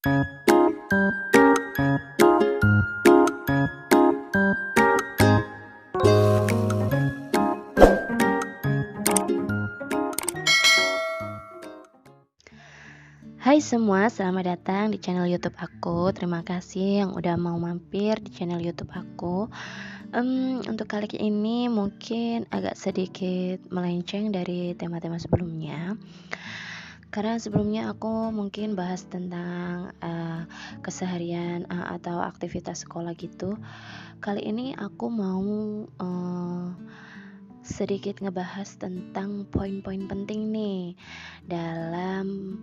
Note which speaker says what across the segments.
Speaker 1: Hai semua, selamat datang di channel YouTube aku. Terima kasih yang udah mau mampir di channel YouTube aku. Untuk kali ini mungkin agak sedikit melenceng dari tema-tema sebelumnya. Karena sebelumnya aku mungkin bahas tentang keseharian atau aktivitas sekolah gitu. Kali ini aku mau sedikit ngebahas tentang poin-poin penting nih dalam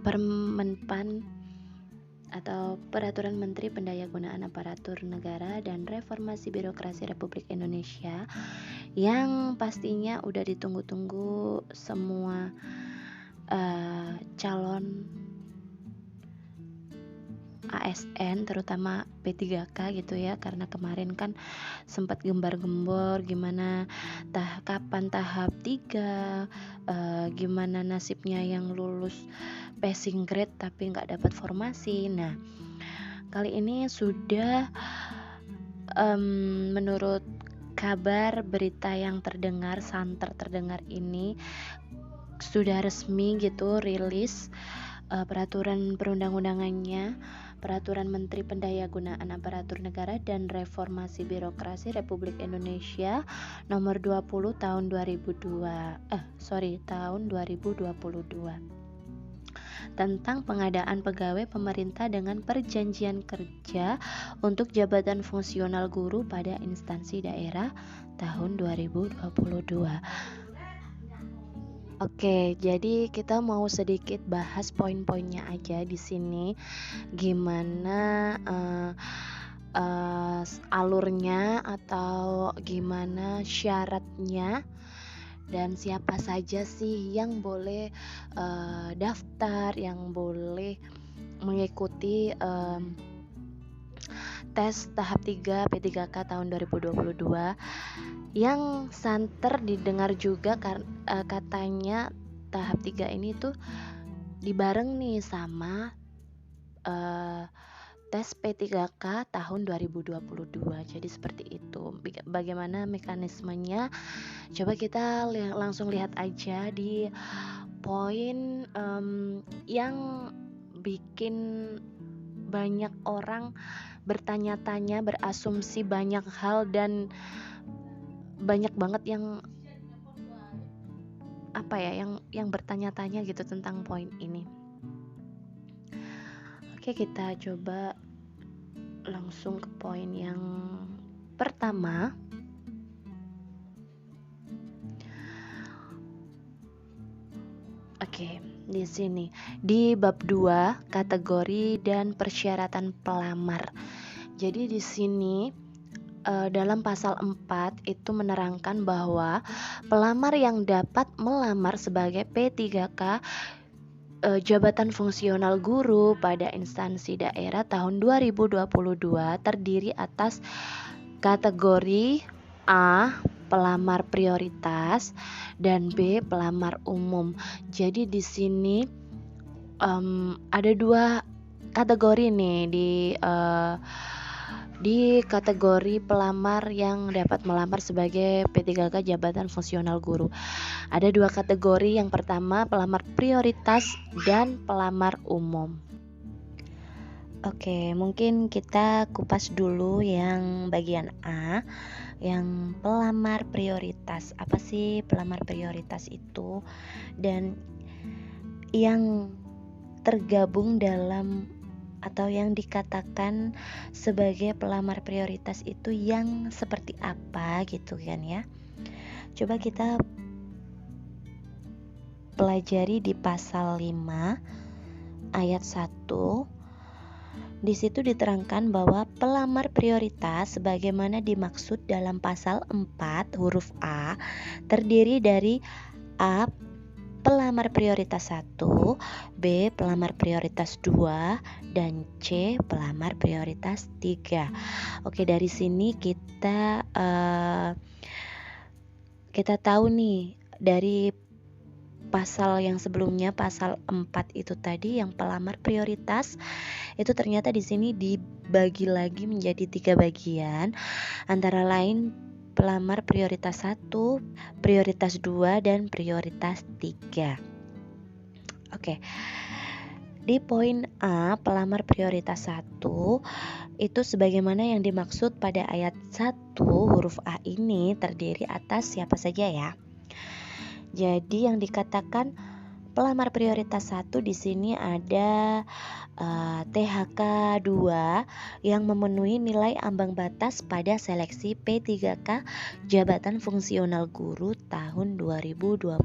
Speaker 1: Permenpan atau Peraturan Menteri Pendayagunaan Aparatur Negara dan Reformasi Birokrasi Republik Indonesia yang pastinya udah ditunggu-tunggu semua calon ASN terutama P3K gitu ya, karena kemarin kan sempat gembar-gembor gimana kapan tahap 3, gimana nasibnya yang lulus passing grade tapi nggak dapat formasi. Nah, kali ini sudah menurut kabar berita yang santer terdengar ini sudah resmi gitu rilis peraturan perundang-undangannya, Peraturan Menteri Pendayagunaan Aparatur Negara dan Reformasi Birokrasi Republik Indonesia nomor 20 tahun 2022 tentang pengadaan pegawai pemerintah dengan perjanjian kerja untuk jabatan fungsional guru pada instansi daerah tahun 2022. Oke, jadi kita mau sedikit bahas poin-poinnya aja di sini. Gimana alurnya atau gimana syaratnya dan siapa saja sih yang boleh daftar, yang boleh mengikuti tes tahap 3 P3K tahun 2022. Yang santer didengar juga katanya tahap 3 ini tuh dibareng nih sama tes P3K tahun 2022. Jadi seperti itu. Bagaimana mekanismenya? Coba kita langsung lihat aja di poin yang bikin banyak orang bertanya-tanya, berasumsi banyak hal dan banyak banget yang yang bertanya-tanya gitu tentang poin ini. Oke, kita coba langsung ke poin yang pertama. Oke, di sini di bab 2 kategori dan persyaratan pelamar. Jadi di sini dalam pasal 4 itu menerangkan bahwa pelamar yang dapat melamar sebagai P3K jabatan fungsional guru pada instansi daerah tahun 2022 terdiri atas kategori A pelamar prioritas dan B pelamar umum. Jadi di sini ada dua kategori nih di kategori pelamar yang dapat melamar sebagai P3K jabatan fungsional guru. Ada dua kategori, yang pertama pelamar prioritas dan pelamar umum. Oke, mungkin kita kupas dulu yang bagian A, yang pelamar prioritas. Apa sih pelamar prioritas itu? Dan yang tergabung dalam atau yang dikatakan sebagai pelamar prioritas itu yang seperti apa gitu kan ya. Coba kita pelajari di pasal 5 ayat 1. Di situ diterangkan bahwa pelamar prioritas sebagaimana dimaksud dalam pasal 4 huruf A terdiri dari A pelamar prioritas 1, B pelamar prioritas 2, dan C pelamar prioritas 3. Oke, dari sini kita tahu nih dari pasal yang sebelumnya, pasal 4 itu tadi yang pelamar prioritas, itu ternyata di sini dibagi lagi menjadi 3 bagian, antara lain pelamar prioritas 1, prioritas 2, dan prioritas 3. Oke. Di poin A, pelamar prioritas 1 itu sebagaimana yang dimaksud pada ayat 1 huruf A ini terdiri atas siapa saja ya. Jadi yang dikatakan pelamar prioritas 1 di sini ada THK 2 yang memenuhi nilai ambang batas pada seleksi P3K Jabatan Fungsional Guru tahun 2021.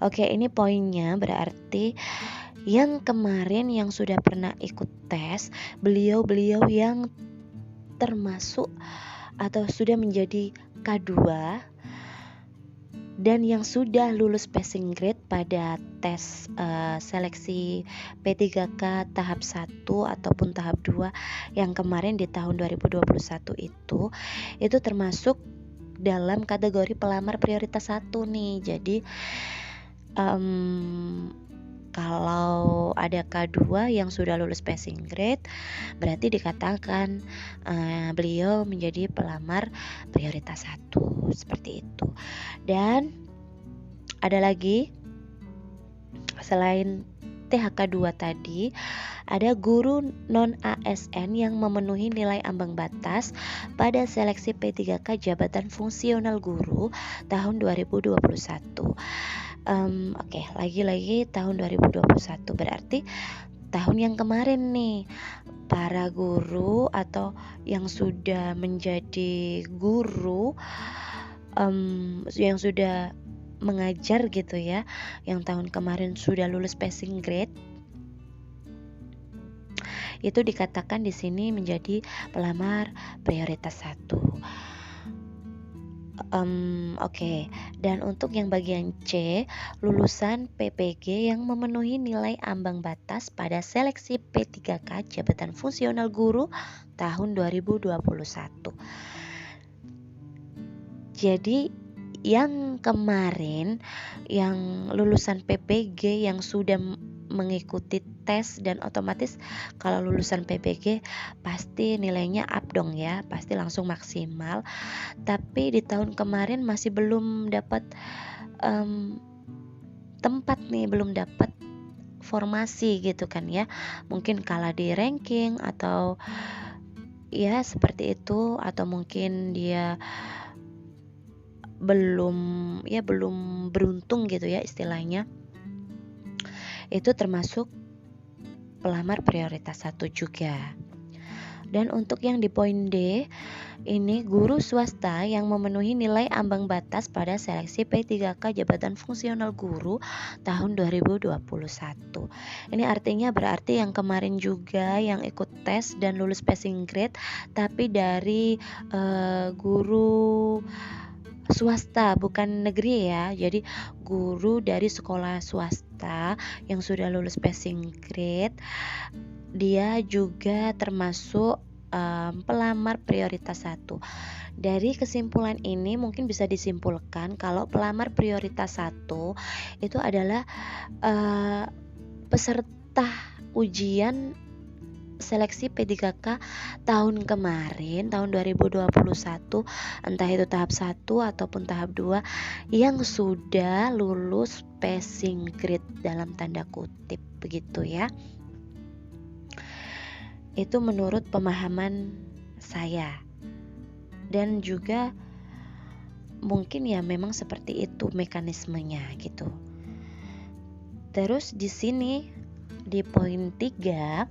Speaker 1: Oke, ini poinnya berarti yang kemarin yang sudah pernah ikut tes, beliau-beliau yang termasuk atau sudah menjadi K2 dan yang sudah lulus passing grade pada tes seleksi P3K tahap 1 ataupun tahap 2 yang kemarin di tahun 2021 itu termasuk dalam kategori pelamar prioritas 1 nih. Jadi kalau ada K2 yang sudah lulus passing grade, berarti dikatakan beliau menjadi pelamar prioritas 1, seperti itu. Dan ada lagi selain THK 2 tadi, ada guru non-ASN yang memenuhi nilai ambang batas pada seleksi P3K Jabatan Fungsional Guru tahun 2021. Oke, lagi-lagi tahun 2021 berarti tahun yang kemarin nih. Para guru atau yang sudah menjadi guru, yang sudah mengajar gitu ya, yang tahun kemarin sudah lulus passing grade, itu dikatakan di sini menjadi pelamar prioritas 1. Oke. Dan untuk yang bagian C, lulusan PPG yang memenuhi nilai ambang batas pada seleksi P3K Jabatan Fungsional Guru tahun 2021. Jadi yang kemarin yang lulusan PPG yang sudah mengikuti tes, dan otomatis kalau lulusan PPG pasti nilainya up dong ya, pasti langsung maksimal. Tapi di tahun kemarin masih belum dapat tempat nih, belum dapat formasi gitu kan ya, mungkin kalah di ranking atau ya seperti itu, atau mungkin dia belum beruntung gitu ya istilahnya. Itu termasuk pelamar prioritas 1 juga. Dan untuk yang di poin D, ini guru swasta yang memenuhi nilai ambang batas pada seleksi P3K Jabatan Fungsional Guru tahun 2021. Ini artinya berarti yang kemarin juga yang ikut tes dan lulus passing grade, tapi dari guru swasta bukan negeri ya. Jadi guru dari sekolah swasta yang sudah lulus passing grade, dia juga termasuk pelamar prioritas 1. Dari kesimpulan ini mungkin bisa disimpulkan kalau pelamar prioritas 1 itu adalah peserta ujian seleksi P3K tahun kemarin, tahun 2021, entah itu tahap 1 ataupun tahap 2 yang sudah lulus passing grade dalam tanda kutip begitu ya. Itu menurut pemahaman saya. Dan juga mungkin ya memang seperti itu mekanismenya gitu. Terus di sini di poin 3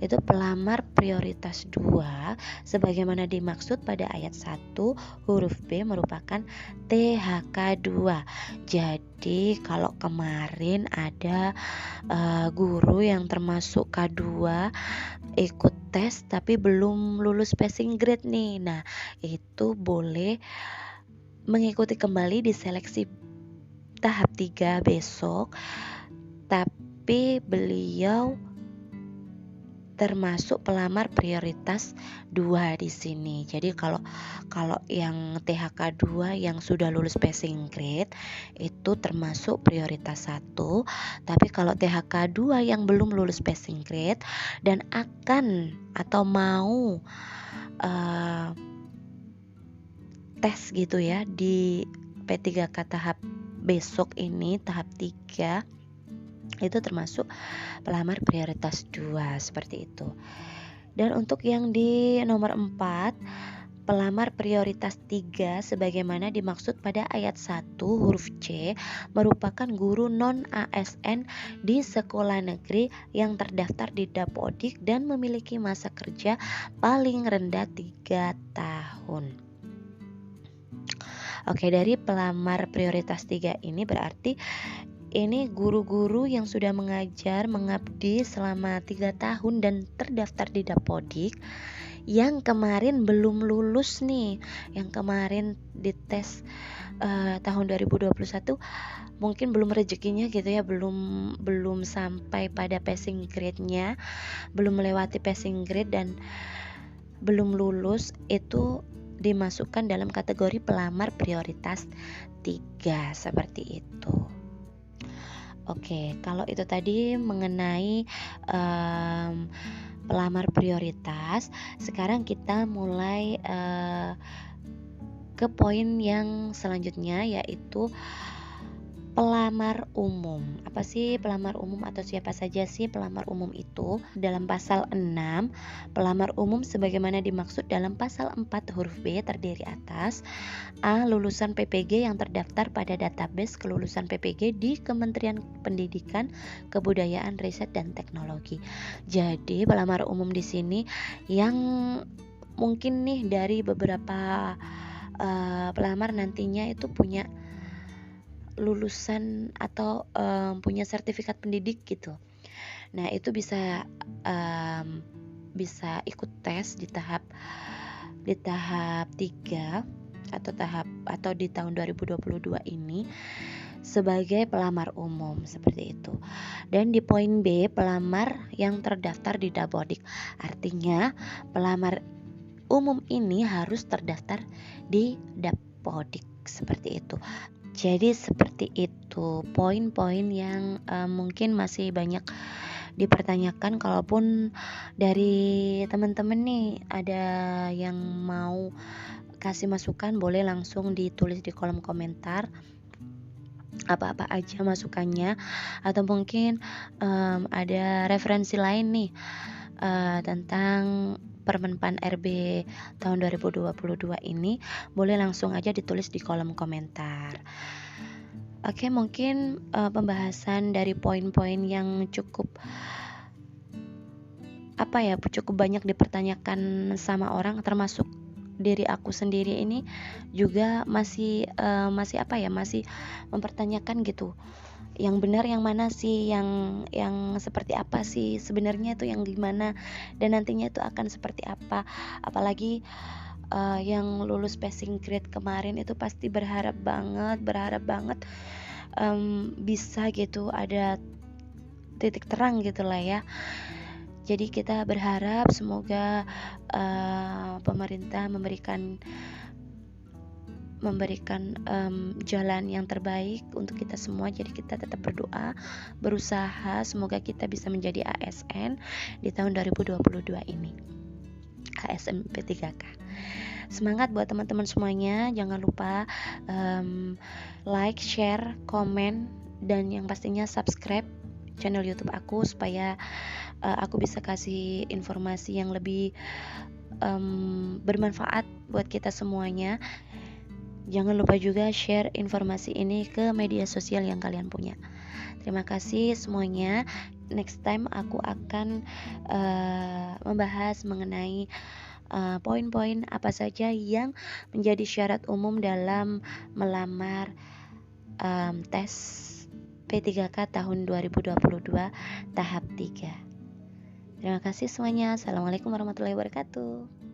Speaker 1: itu pelamar prioritas 2 sebagaimana dimaksud pada ayat 1 huruf B merupakan THK 2. Jadi kalau kemarin ada guru yang termasuk K2 ikut tes tapi belum lulus passing grade nih, nah itu boleh mengikuti kembali di seleksi tahap 3 besok, tapi beliau termasuk pelamar prioritas 2 di sini. Jadi kalau yang THK 2 yang sudah lulus passing grade itu termasuk prioritas 1, tapi kalau THK 2 yang belum lulus passing grade dan akan atau mau tes gitu ya di P3K tahap besok ini, tahap 3, itu termasuk pelamar prioritas 2 seperti itu. Dan untuk yang di nomor 4, pelamar prioritas 3 sebagaimana dimaksud pada ayat 1 huruf C merupakan guru non-ASN di sekolah negeri yang terdaftar di Dapodik dan memiliki masa kerja paling rendah 3 tahun. Oke, dari pelamar prioritas 3 ini berarti ini guru-guru yang sudah mengajar mengabdi selama 3 tahun dan terdaftar di Dapodik, yang kemarin belum lulus nih, yang kemarin dites tahun 2021 mungkin belum rezekinya gitu ya, belum sampai pada passing grade-nya, belum melewati passing grade dan belum lulus, itu dimasukkan dalam kategori pelamar prioritas 3 seperti itu. Oke, kalau itu tadi mengenai pelamar prioritas. Sekarang kita mulai ke poin yang selanjutnya, yaitu pelamar umum. Apa sih pelamar umum atau siapa saja sih pelamar umum itu? Dalam pasal 6, pelamar umum sebagaimana dimaksud dalam pasal 4 huruf B terdiri atas A. Lulusan PPG yang terdaftar pada database kelulusan PPG di Kementerian Pendidikan, Kebudayaan, Riset, dan Teknologi. Jadi pelamar umum di sini yang mungkin nih dari beberapa pelamar nantinya itu punya lulusan atau punya sertifikat pendidik gitu. Nah, itu bisa ikut tes di tahap 3 atau di tahun 2022 ini sebagai pelamar umum seperti itu. Dan di poin B, pelamar yang terdaftar di Dapodik. Artinya pelamar umum ini harus terdaftar di Dapodik seperti itu. Jadi seperti itu poin-poin yang mungkin masih banyak dipertanyakan. Kalaupun dari teman-teman nih ada yang mau kasih masukan, boleh langsung ditulis di kolom komentar apa-apa aja masukannya, atau mungkin ada referensi lain nih tentang Permenpan RB tahun 2022 ini, boleh langsung aja ditulis di kolom komentar. Oke, mungkin pembahasan dari poin-poin yang cukup banyak dipertanyakan sama orang, termasuk diri aku sendiri ini juga masih mempertanyakan gitu. Yang benar yang mana sih, yang seperti apa sih sebenarnya itu, yang gimana, dan nantinya itu akan seperti apa. Apalagi yang lulus passing grade kemarin itu pasti berharap banget bisa gitu ada titik terang gitu lah ya. Jadi kita berharap semoga pemerintah memberikan jalan yang terbaik untuk kita semua. Jadi kita tetap berdoa, berusaha, semoga kita bisa menjadi ASN di tahun 2022 ini, ASN P3K. Semangat buat teman-teman semuanya. Jangan lupa like, share, komen, dan yang pastinya subscribe channel YouTube aku supaya aku bisa kasih informasi yang lebih bermanfaat buat kita semuanya. Jangan lupa juga share informasi ini ke media sosial yang kalian punya. Terima kasih semuanya. Next time aku akan membahas mengenai poin-poin apa saja yang menjadi syarat umum dalam melamar tes P3K tahun 2022 tahap 3. Terima kasih semuanya. Assalamualaikum warahmatullahi wabarakatuh.